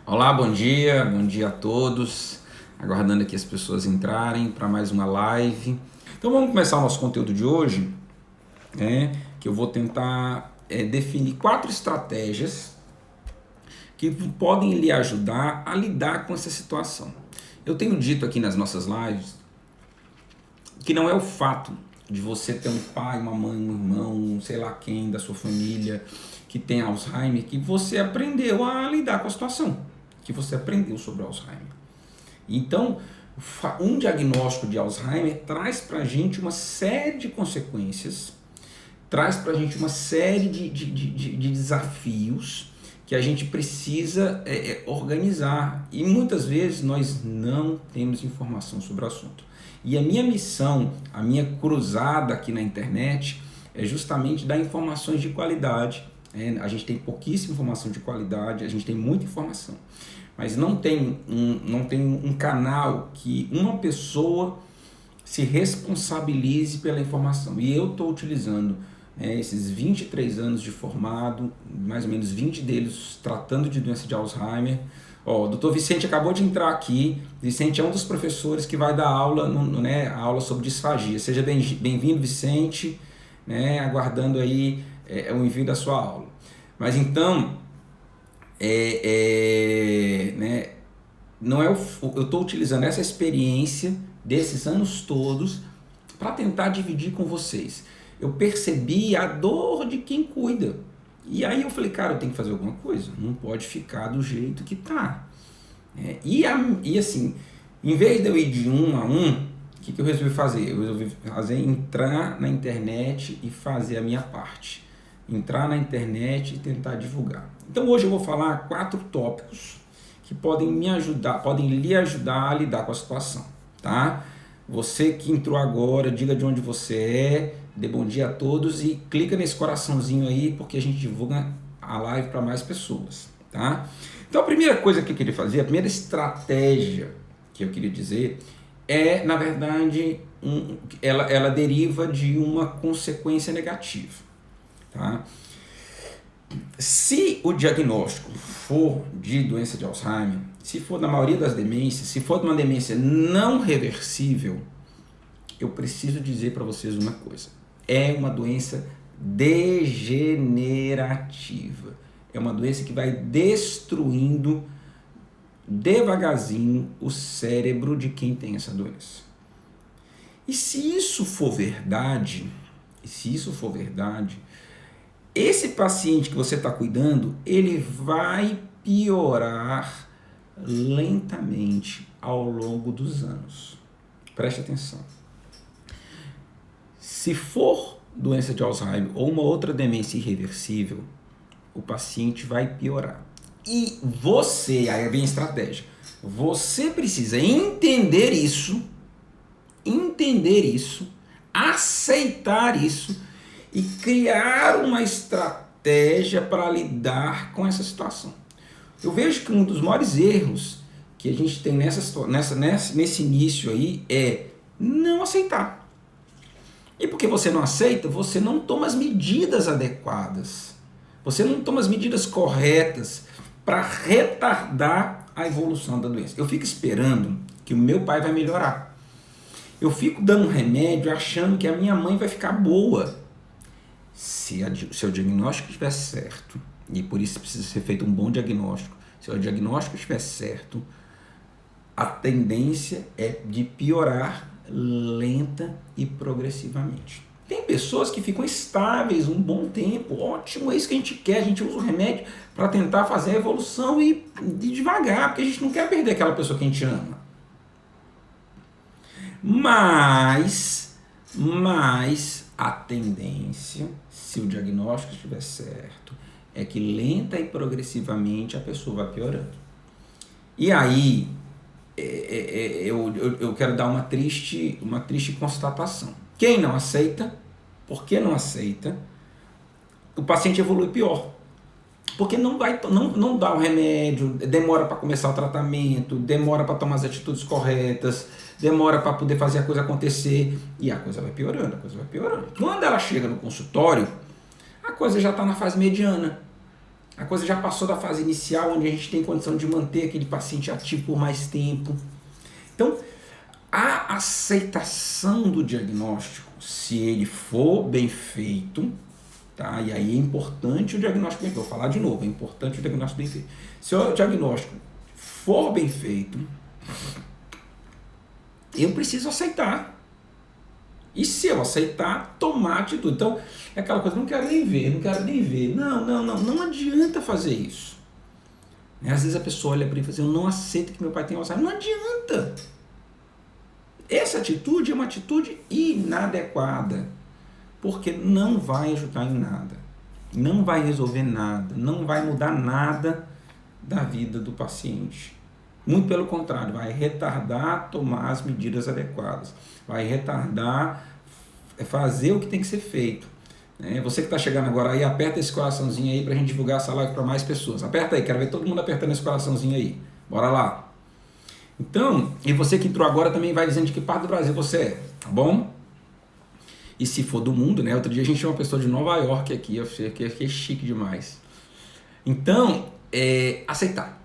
Olá, bom dia a todos. Aguardando aqui as pessoas entrarem para mais uma live. Então vamos começar o nosso conteúdo de hoje, que eu vou tentar definir 4 estratégias que podem lhe ajudar a lidar com essa situação. Eu tenho dito aqui nas nossas lives que não é o fato de você ter um pai, uma mãe, um irmão, sei lá quem da sua família que tem Alzheimer, que você aprendeu a lidar com a situação, que você aprendeu sobre Alzheimer. Então, um diagnóstico de Alzheimer traz para a gente uma série de consequências, traz para a gente uma série de desafios que a gente precisa organizar. E muitas vezes nós não temos informação sobre o assunto. E a minha missão, a minha cruzada aqui na internet é justamente dar informações de qualidade. A gente tem pouquíssima informação de qualidade, a gente tem muita informação, mas não tem um canal que uma pessoa se responsabilize pela informação. E eu estou utilizando esses 23 anos de formado, mais ou menos 20 deles tratando de doença de Alzheimer. O doutor Vicente acabou de entrar aqui. Vicente é um dos professores que vai dar aula, a aula sobre disfagia. Seja bem-vindo, Vicente, aguardando aí o envio da sua aula. Mas então, eu estou utilizando essa experiência desses anos todos para tentar dividir com vocês. Eu percebi a dor de quem cuida. E aí eu falei, cara, eu tenho que fazer alguma coisa. Não pode ficar do jeito que tá. E assim, em vez de eu ir de um a um, o que eu resolvi fazer? Eu resolvi entrar na internet e fazer a minha parte. Entrar na internet e tentar divulgar. Então hoje eu vou falar 4 tópicos que podem me ajudar, podem lhe ajudar a lidar com a situação, tá? Você que entrou agora, diga de onde você é, dê bom dia a todos e clica nesse coraçãozinho aí, porque a gente divulga a live para mais pessoas, tá? Então a primeira coisa que eu queria fazer, a primeira estratégia que eu queria dizer é, na verdade, ela deriva de uma consequência negativa, tá? Se o diagnóstico for de doença de Alzheimer, se for na maioria das demências, se for de uma demência não reversível, eu preciso dizer para vocês uma coisa. É uma doença degenerativa. É uma doença que vai destruindo devagarzinho o cérebro de quem tem essa doença. E se isso for verdade, esse paciente que você está cuidando, ele vai piorar lentamente ao longo dos anos. Preste atenção. Se for doença de Alzheimer ou uma outra demência irreversível, o paciente vai piorar. E você, aí vem a estratégia, você precisa entender isso, aceitar isso e criar uma estratégia para lidar com essa situação. Eu vejo que um dos maiores erros que a gente tem nesse início aí é não aceitar. E porque você não aceita, você não toma as medidas adequadas. Você não toma as medidas corretas para retardar a evolução da doença. Eu fico esperando que o meu pai vai melhorar. Eu fico dando remédio achando que a minha mãe vai ficar boa. Se o seu diagnóstico estiver certo, e por isso precisa ser feito um bom diagnóstico, se o diagnóstico estiver certo, a tendência é de piorar lenta e progressivamente. Tem pessoas que ficam estáveis um bom tempo, ótimo, é isso que a gente quer, a gente usa o remédio para tentar fazer a evolução e devagar, porque a gente não quer perder aquela pessoa que a gente ama. Mas a tendência, se o diagnóstico estiver certo, é que lenta e progressivamente a pessoa vai piorando. E aí, eu quero dar uma triste constatação. Quem não aceita, por que não aceita, o paciente evolui pior. Porque não dá o remédio, demora para começar o tratamento, demora para tomar as atitudes corretas, demora para poder fazer a coisa acontecer, e a coisa vai piorando. Quando ela chega no consultório, a coisa já está na fase mediana. A coisa já passou da fase inicial, onde a gente tem condição de manter aquele paciente ativo por mais tempo. Então, a aceitação do diagnóstico, se ele for bem feito, tá? E aí é importante o diagnóstico bem feito. Vou falar de novo, é importante o diagnóstico bem feito. Se o diagnóstico for bem feito, eu preciso aceitar. E se eu aceitar, tomar atitude. Então, é aquela coisa, não quero nem ver, não quero nem ver. Não adianta fazer isso. Às vezes a pessoa olha para mim e fala assim, eu não aceito que meu pai tenha Alzheimer. Não adianta. Essa atitude é uma atitude inadequada, porque não vai ajudar em nada, não vai resolver nada, não vai mudar nada da vida do paciente. Muito pelo contrário, vai retardar tomar as medidas adequadas, vai retardar fazer o que tem que ser feito. Você que está chegando agora aí, aperta esse coraçãozinho aí para a gente divulgar essa live para mais pessoas. Aperta aí, quero ver todo mundo apertando esse coraçãozinho aí. Bora lá. Então, e você que entrou agora também vai dizendo de que parte do Brasil você é, tá bom? E se for do mundo, né? Outro dia a gente tinha uma pessoa de Nova York aqui, eu fiquei chique demais. Então, aceitar.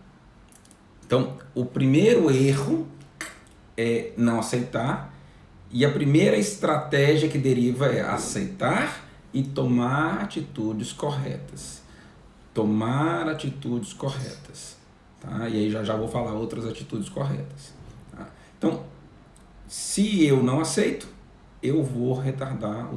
Então, o primeiro erro é não aceitar, e a primeira estratégia que deriva é aceitar e tomar atitudes corretas. Tomar atitudes corretas. Tá? E aí já vou falar outras atitudes corretas. Tá? Então, se eu não aceito, eu vou retardar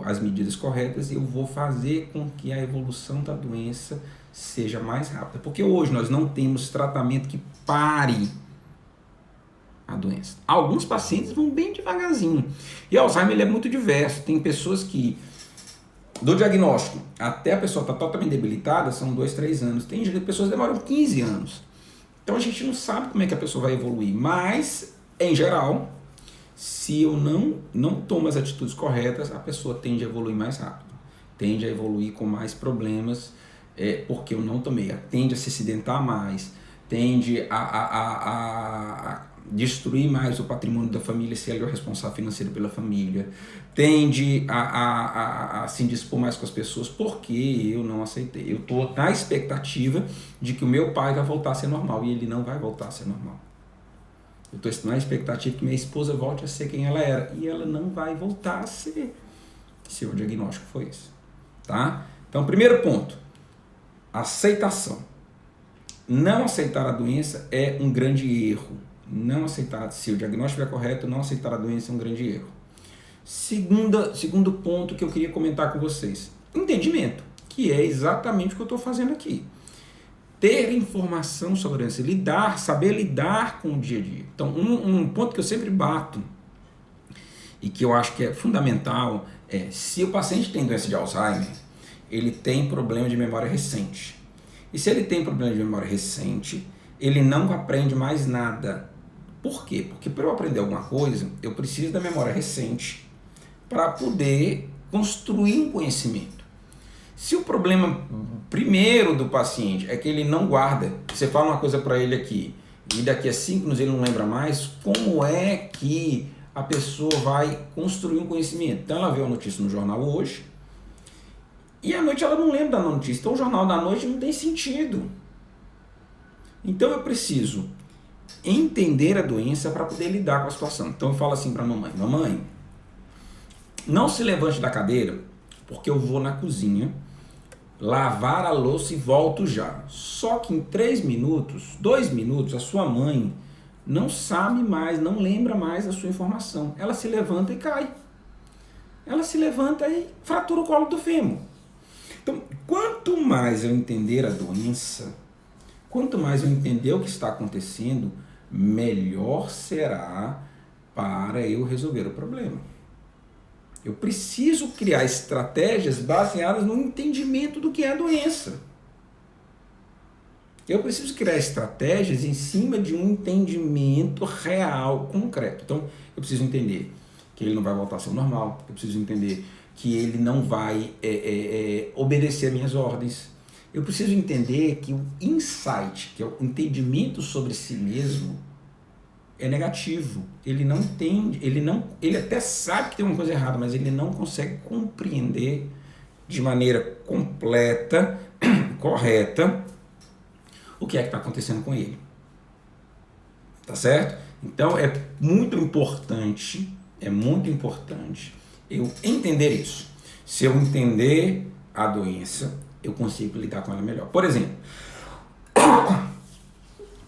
as medidas corretas e eu vou fazer com que a evolução da doença seja mais rápida. Porque hoje nós não temos tratamento que pare a doença. Alguns pacientes vão bem devagarzinho. E o Alzheimer ele é muito diverso. Tem pessoas que, do diagnóstico até a pessoa estar totalmente debilitada, são 2, 3 anos. Tem pessoas que demoram 15 anos. Então a gente não sabe como é que a pessoa vai evoluir. Mas, em geral, se eu não tomo as atitudes corretas, a pessoa tende a evoluir mais rápido. Tende a evoluir com mais problemas, porque eu não tomei. Tende a se acidentar mais. Tende a destruir mais o patrimônio da família se ele é o responsável financeiro pela família, tende a se indispor mais com as pessoas porque eu não aceitei. Eu estou na expectativa de que o meu pai vai voltar a ser normal e ele não vai voltar a ser normal. Eu estou na expectativa que minha esposa volte a ser quem ela era e ela não vai voltar a ser, se o diagnóstico for esse. Tá? Então, primeiro ponto, aceitação. Não aceitar a doença é um grande erro. Não aceitar, se o diagnóstico é correto, não aceitar a doença é um grande erro. Segundo ponto que eu queria comentar com vocês, entendimento, que é exatamente o que eu estou fazendo aqui. Ter informação sobre a doença, saber lidar com o dia a dia. Então, um ponto que eu sempre bato e que eu acho que é fundamental é, se o paciente tem doença de Alzheimer, ele tem problema de memória recente. E se ele tem problema de memória recente, ele não aprende mais nada. Por quê? Porque para eu aprender alguma coisa, eu preciso da memória recente para poder construir um conhecimento. Se o problema primeiro do paciente é que ele não guarda, você fala uma coisa para ele aqui e daqui a 5 anos ele não lembra mais, como é que a pessoa vai construir um conhecimento? Então ela vê uma notícia no jornal hoje e à noite ela não lembra da notícia, então o jornal da noite não tem sentido. Então eu preciso entender a doença para poder lidar com a situação. Então eu falo assim para a mamãe, mamãe, não se levante da cadeira porque eu vou na cozinha lavar a louça e volto já. Só que em 3 minutos, 2 minutos, a sua mãe não sabe mais, não lembra mais da sua informação. Ela se levanta e cai. Ela se levanta e fratura o colo do fêmur. Então, quanto mais eu entender a doença, quanto mais eu entender o que está acontecendo, melhor será para eu resolver o problema. Eu preciso criar estratégias baseadas no entendimento do que é a doença. Eu preciso criar estratégias em cima de um entendimento real, concreto. Então, eu preciso entender que ele não vai voltar a ser o normal, eu preciso entender que ele não vai obedecer às minhas ordens. Eu preciso entender que o insight, que é o entendimento sobre si mesmo, é negativo. Ele não entende, ele até sabe que tem uma coisa errada, mas ele não consegue compreender de maneira completa correta o que é que está acontecendo com ele. Tá certo? Então é muito importante eu entender isso. Se eu entender a doença, eu consigo lidar com ela melhor. Por exemplo,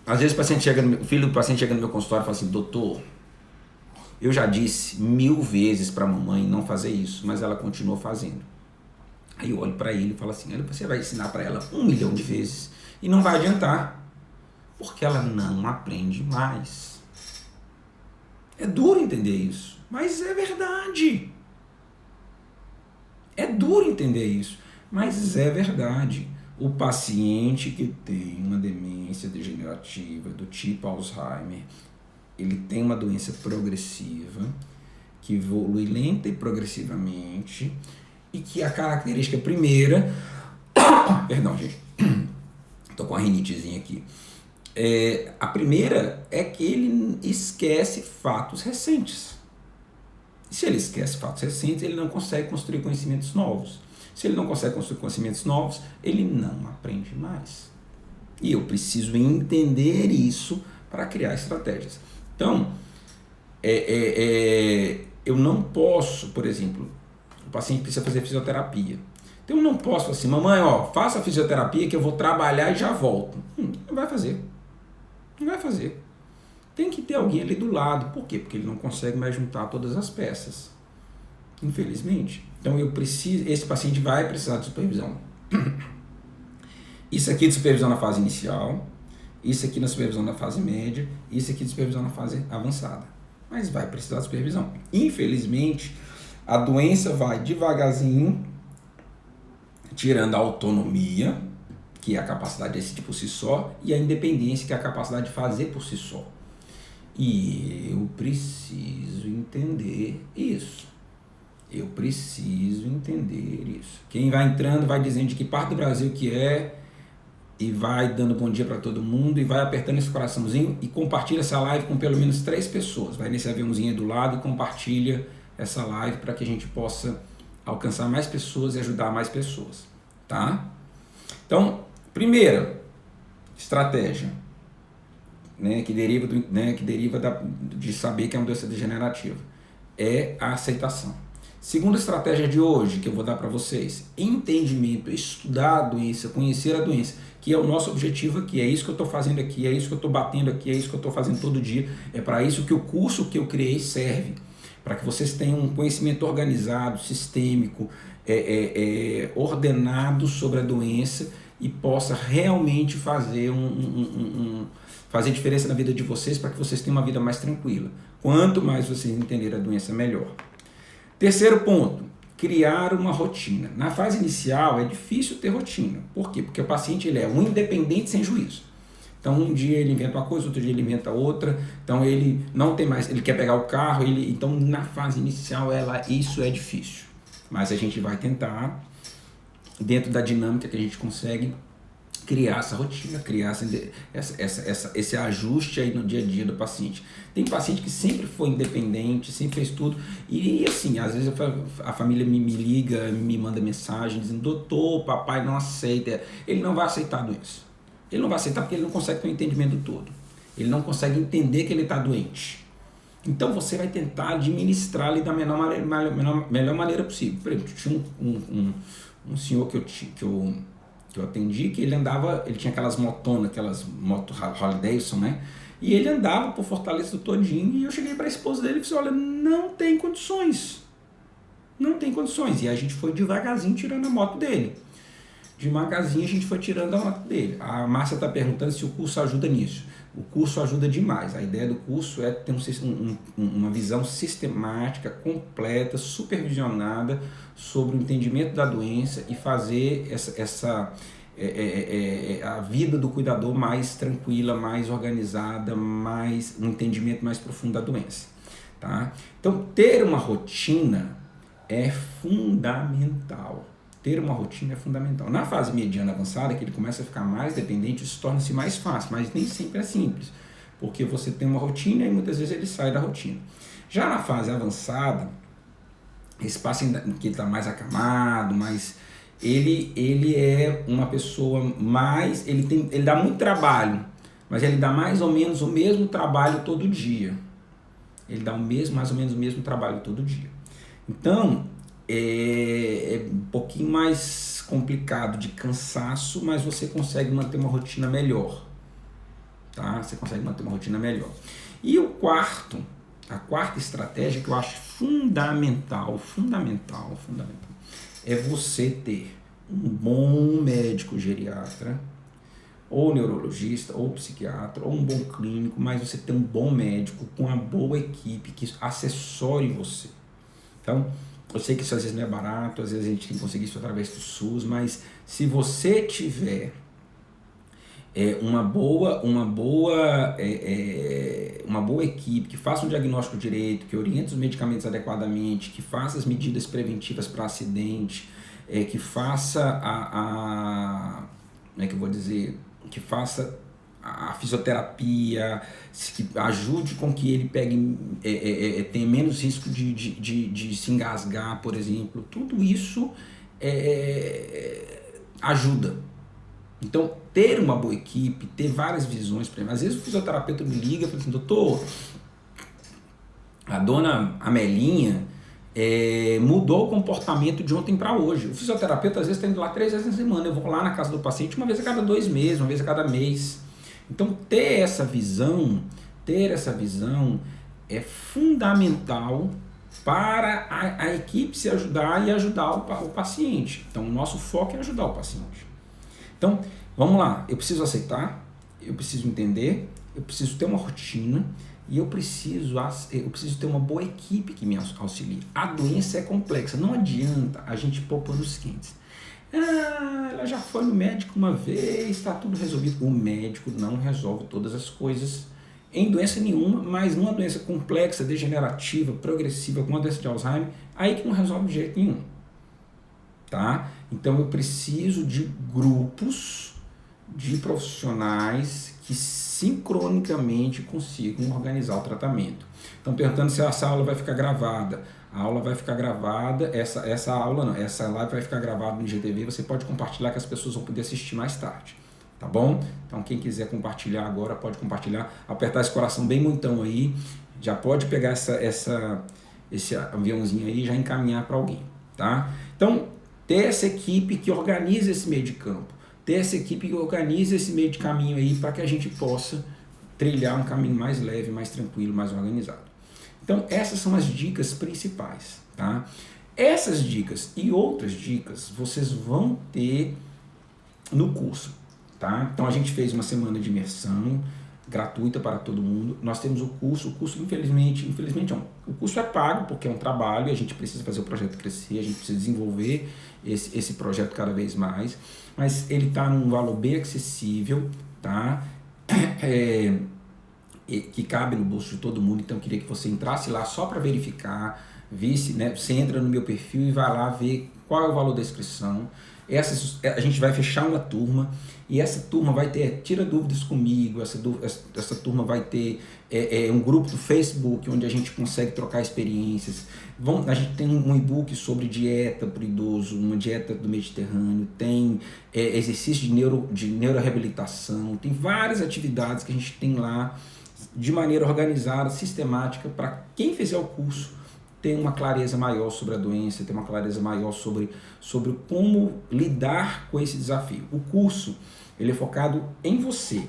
às vezes o filho do paciente chega no meu consultório e fala assim: doutor, eu já disse 1000 vezes para a mamãe não fazer isso, mas ela continuou fazendo. Aí eu olho para ele e falo assim: você vai ensinar para ela 1 milhão de vezes e não vai adiantar, porque ela não aprende mais. É duro entender isso, mas é verdade. É duro entender isso, mas é verdade. O paciente que tem uma demência degenerativa do tipo Alzheimer, ele tem uma doença progressiva, que evolui lenta e progressivamente, e que a característica primeira... Perdão, gente. Estou com a rinitezinha aqui. A primeira é que ele esquece fatos recentes. E se ele esquece fatos recentes, ele não consegue construir conhecimentos novos. Se ele não consegue construir conhecimentos novos, ele não aprende mais. E eu preciso entender isso para criar estratégias. Então, eu não posso, por exemplo, o paciente precisa fazer fisioterapia. Então eu não posso assim: mamãe, faça a fisioterapia que eu vou trabalhar e já volto. Não vai fazer. Não vai fazer. Tem que ter alguém ali do lado. Por quê? Porque ele não consegue mais juntar todas as peças. Infelizmente. Então esse paciente vai precisar de supervisão. Isso aqui de supervisão na fase inicial, isso aqui na supervisão na fase média, isso aqui de supervisão na fase avançada. Mas vai precisar de supervisão. Infelizmente, a doença vai devagarzinho tirando a autonomia, que é a capacidade de decidir por si só, e a independência, que é a capacidade de fazer por si só. E eu preciso entender isso. Quem vai entrando vai dizendo de que parte do Brasil que é, e vai dando bom dia para todo mundo, e vai apertando esse coraçãozinho, e compartilha essa live com pelo menos 3 pessoas. Vai nesse aviãozinho aí do lado e compartilha essa live para que a gente possa alcançar mais pessoas e ajudar mais pessoas. Tá? Então, primeira estratégia, que deriva de saber que é uma doença degenerativa, é a aceitação. Segunda estratégia de hoje que eu vou dar para vocês: entendimento, estudar a doença, conhecer a doença, que é o nosso objetivo aqui. É isso que eu estou fazendo aqui, é isso que eu estou batendo aqui, é isso que eu estou fazendo todo dia. É para isso que o curso que eu criei serve, para que vocês tenham um conhecimento organizado, sistêmico, ordenado sobre a doença, e possa realmente fazer fazer diferença na vida de vocês, para que vocês tenham uma vida mais tranquila. Quanto mais vocês entenderem a doença, melhor. Terceiro ponto: criar uma rotina. Na fase inicial é difícil ter rotina. Por quê? Porque o paciente ele é um independente sem juízo. Então um dia ele inventa uma coisa, outro dia ele inventa outra. Então ele não tem mais, ele quer pegar o carro, então na fase inicial isso é difícil. Mas a gente vai tentar, dentro da dinâmica que a gente consegue, criar essa rotina, criar esse ajuste aí no dia a dia do paciente. Tem paciente que sempre foi independente, sempre fez tudo, e assim, às vezes a família me liga, me manda mensagem dizendo: doutor, papai não aceita. Ele não vai aceitar a doença. Ele não vai aceitar porque ele não consegue ter o entendimento todo. Ele não consegue entender que ele está doente. Então você vai tentar administrar ali da melhor maneira possível. Por exemplo, tinha um senhor que eu atendi, que ele tinha aquelas motonas, aquelas motos Harley Davidson, né? E ele andava por Fortaleza todinho, e eu cheguei para a esposa dele e disse: olha, não tem condições. E a gente foi devagarzinho tirando a moto dele. Devagarzinho a gente foi tirando a moto dele. A Márcia está perguntando se o curso ajuda nisso. O curso ajuda demais. A ideia do curso é ter uma visão sistemática, completa, supervisionada sobre o entendimento da doença, e fazer a vida do cuidador mais tranquila, mais organizada, um entendimento mais profundo da doença. Tá? Então, ter uma rotina é fundamental. Na fase mediana avançada, que ele começa a ficar mais dependente, isso torna-se mais fácil, mas nem sempre é simples, porque você tem uma rotina e muitas vezes ele sai da rotina. Já na fase avançada, esse paciente que está mais acamado, ele é uma pessoa mais, ele dá muito trabalho, mas ele dá mais ou menos o mesmo trabalho todo dia. Ele dá mais ou menos o mesmo trabalho todo dia. Então, é um pouquinho mais complicado de cansaço, mas você consegue manter uma rotina melhor. Tá? Você consegue manter uma rotina melhor. E a quarta estratégia que eu acho fundamental, é você ter um bom médico geriatra, ou neurologista, ou psiquiatra, ou um bom clínico, mas você ter um bom médico com uma boa equipe que assessore você. Então, eu sei que isso às vezes não é barato, às vezes a gente tem que conseguir isso através do SUS, mas se você tiver uma boa equipe que faça um diagnóstico direito, que oriente os medicamentos adequadamente, que faça as medidas preventivas para acidente, que faça como é que eu vou dizer, que faça a fisioterapia, que ajude com que ele tenha menos risco de se engasgar, por exemplo. Tudo isso ajuda. Então, ter uma boa equipe, ter várias visões, às vezes o fisioterapeuta me liga e fala assim, doutor, a dona Amelinha mudou o comportamento de ontem para hoje. O fisioterapeuta às vezes está indo lá 3 vezes na semana, eu vou lá na casa do paciente uma vez a cada 2 meses, uma vez a cada mês. Então, ter essa visão é fundamental para a equipe se ajudar e ajudar o paciente. Então, o nosso foco é ajudar o paciente. Então, vamos lá, eu preciso aceitar, eu preciso entender, eu preciso ter uma rotina e eu preciso ter uma boa equipe que me auxilie. A doença é complexa, não adianta a gente pôr panos quentes. Ela já foi no médico uma vez, está tudo resolvido. O médico não resolve todas as coisas em doença nenhuma, mas numa doença complexa, degenerativa, progressiva, como a doença de Alzheimer, aí que não resolve de jeito nenhum. Tá? Então eu preciso de grupos de profissionais que sincronicamente consigam organizar o tratamento. Então perguntando se essa aula vai ficar gravada. A aula vai ficar gravada, essa aula não, essa live vai ficar gravada no IGTV, você pode compartilhar que as pessoas vão poder assistir mais tarde. Tá bom? Então quem quiser compartilhar agora pode compartilhar, apertar esse coração bem montão aí, já pode pegar esse aviãozinho aí e já encaminhar para alguém. Tá? Então ter essa equipe que organiza esse meio de campo, ter essa equipe que organiza esse meio de caminho aí para que a gente possa trilhar um caminho mais leve, mais tranquilo, mais organizado. Então essas são as dicas principais, tá? Essas dicas e outras dicas vocês vão ter no curso, tá? Então a gente fez uma semana de imersão gratuita para todo mundo. Nós temos o curso infelizmente não, o curso é pago porque é um trabalho e a gente precisa fazer o projeto crescer, a gente precisa desenvolver esse projeto cada vez mais, mas ele está num valor bem acessível, tá? Que cabe no bolso de todo mundo, então eu queria que você entrasse lá só para verificar, visse, né? Você entra no meu perfil e vai lá ver qual é o valor da inscrição. A gente vai fechar uma turma e essa turma vai ter tira dúvidas comigo, essa turma vai ter um grupo do Facebook onde a gente consegue trocar experiências. A gente tem um e-book sobre dieta para o idoso, uma dieta do Mediterrâneo, tem exercício de neuroreabilitação, tem várias atividades que a gente tem lá de maneira organizada, sistemática, para quem fizer o curso ter uma clareza maior sobre a doença, ter uma clareza maior sobre como lidar com esse desafio. O curso ele é focado em você.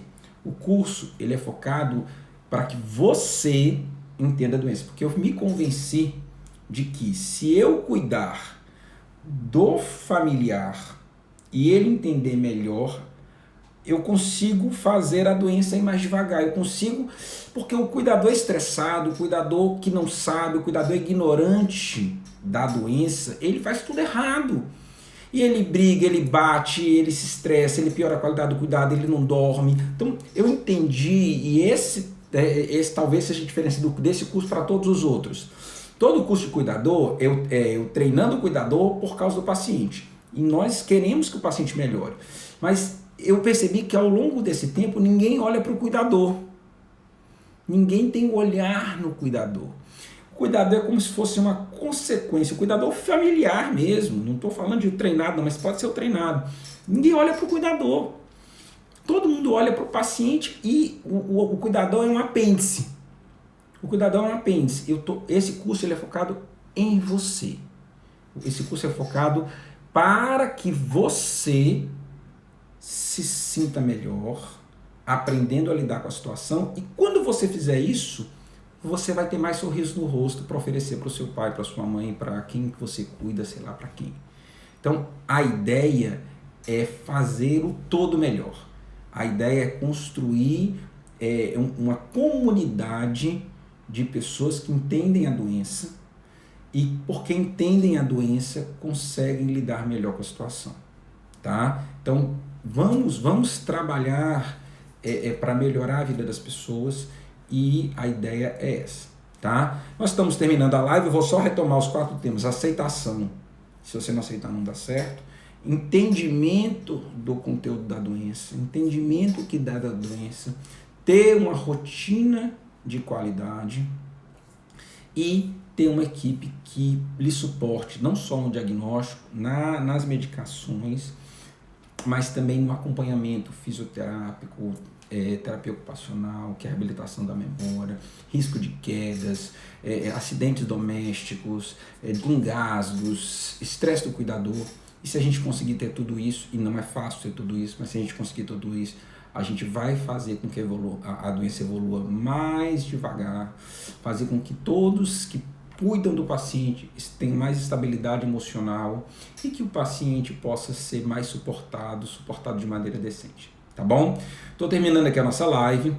O curso ele é focado para que você entenda a doença. Porque eu me convenci de que se eu cuidar do familiar e ele entender melhor, eu consigo fazer a doença ir mais devagar. Eu consigo, porque o cuidador estressado, o cuidador que não sabe, o cuidador ignorante da doença, ele faz tudo errado. E ele briga, ele bate, ele se estressa, ele piora a qualidade do cuidado, ele não dorme. Então, eu entendi, e esse talvez seja a diferença desse curso para todos os outros. Todo curso de cuidador, eu treinando o cuidador por causa do paciente. E nós queremos que o paciente melhore. Mas eu percebi que ao longo desse tempo, ninguém olha para o cuidador. Ninguém tem um olhar no cuidador. O cuidador é como se fosse uma consequência, o cuidador familiar mesmo, não estou falando de treinado, mas pode ser o treinado. Ninguém olha para o cuidador. Todo mundo olha para o paciente e o cuidador é um apêndice. O cuidador é um apêndice. Esse curso ele é focado em você. Esse curso é focado para que você se sinta melhor, aprendendo a lidar com a situação. E quando você fizer isso, você vai ter mais sorriso no rosto para oferecer para o seu pai, para sua mãe, para quem que você cuida, sei lá para quem. Então, a ideia é fazer o todo melhor. A ideia é construir uma comunidade de pessoas que entendem a doença e, porque entendem a doença, conseguem lidar melhor com a situação. Tá? Então, vamos trabalhar para melhorar a vida das pessoas e a ideia é essa. Tá? Nós estamos terminando a live, eu vou só retomar os 4 temas. Aceitação. Se você não aceitar, não dá certo. Entendimento do conteúdo da doença, entendimento que dá da doença, ter uma rotina de qualidade e ter uma equipe que lhe suporte não só no diagnóstico, nas medicações, mas também no acompanhamento fisioterápico, terapia ocupacional, que é a reabilitação da memória, risco de quedas, acidentes domésticos, engasgos, estresse do cuidador. E se a gente conseguir ter tudo isso, e não é fácil ter tudo isso, mas se a gente conseguir tudo isso, a gente vai fazer com que a doença evolua mais devagar, fazer com que todos que cuidam do paciente tenham mais estabilidade emocional e que o paciente possa ser mais suportado de maneira decente. Tá bom? Estou terminando aqui a nossa live,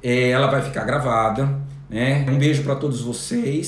ela vai ficar gravada, né? Um beijo para todos vocês